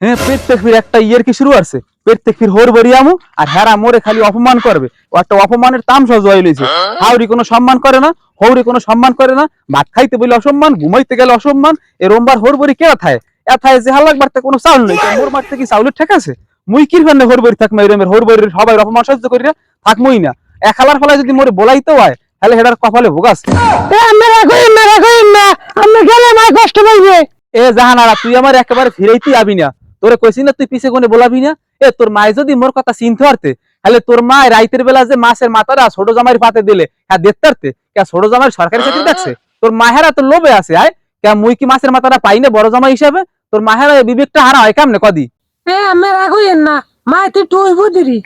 হ্যাঁ প্রত্যেক ফির একটা ইয়ের কি শুরু আছে, প্রত্যেক ফির হোর বরিয়ামু আর হেরা মোরে খালি অপমান করবে। ও একটা অপমানের তামসা জয় লইছে। হাউরি কোনো সম্মান করে না, হৌরি কোনো সম্মান করে না, ভাত খাইতে বলে অসম্মান, ঘুমাইতে গেলে অসম্মান। এ রোমবার হোর বরি কে থায় এথায় যে হালাক বাড়তে কোনো চাউল নেই, মোর মারতে কি চাউলের ঠেক আছে? মুই কির ফেনে হোর বরি থাকমা এরমের হোর বরির সবাই অপমান সহ্য করিয়া থাকমই না। এক হালার ফলায় যদি মোরে বলাইতে হয় তাহলে হেডার কপালে ভোগ আছে। আমি গেলে মাই কষ্ট পাইবে। এ জাহানারা তুই আমার একেবারে ফিরাইতে আবি না, তোরে কইছি না তুই পিছে কোনে বলাবি না। এ তোর মায় যদি মোর কথা চিনতে পারতে তাহলে তোর মা রাইতের বেলা যে মাছের মাথাটা ছোট জামাইয়ের পাতে দিলে হ্যাঁ দেখতে পারতে কে ছোট জামাইয়ের সরকারি চাকরি দেখছে। তোর মাহেরা তো লোভে আছে আয় কে মুই কি মাছের মাথাটা পাই না বড় জামাই হিসাবে? তোর মাহেরা বিবেকটা হারা হয় কেমনে কদি? আমি রাখইন না, মাই তুই তুই বুঝিরি।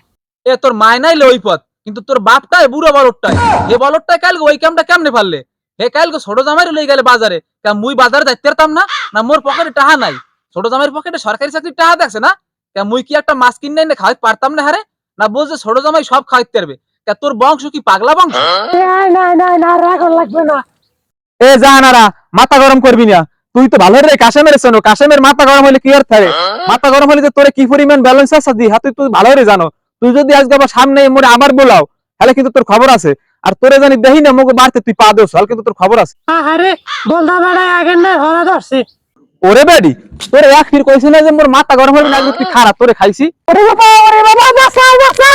এ তোর মায় নাই ওই পথ, কিন্তু তোর বাপটাই বুড়ো বলদটাই। যে বলদটাই কালকে ওই কামটা কেমনে পারলে? হে কালকে ছোট জামাইরে লই গেলে বাজারে, তা মুই বাজারে যাইতে পারতাম না? না মোর পকেটে টাকা নাই? ছোট জামাইয়ের পকেটে সরকারি চাকরির টাকা দেখছে না? তা মুই কি একটা মাছ কিনে এনে খাওয়াইতে পারতাম না? হারে না বলছে ছোট জামাই সব খাওয়াইতে পারবে। তা তোর বংশ কি পাগলা বংশ? না রাগ লাগবে না। এ জাহানারা মাথা গরম করবি না। তুই তো ভালো রে কাশেমের শোনো, কাশেমের মাথা গরম হলে কি আর থাকে? মাথা গরম হলে যে তোরে কি পরিমাণ ব্যালেন্স আছে দি হাতে তুই ভালো রে জানো। তুই যদি আজকে আবার সামনে মোরে আবার বলাও তাহলে কিন্তু তোর খবর আছে। আর তোরে জানি দেখি না মুখ বাড়তে তুই পা দেস তাহলে কিন্তু তোর খবর আছে। আরে বলদা বেড়ায় আগের না ধরা ধরছে। ওরে বেডি তোরে এক ফির কইছি না যে মোর মাথা গরম হলে না তুই খারাপ তোরে খাইছি। ওরে বাবা বাঁচাও বাঁচাও।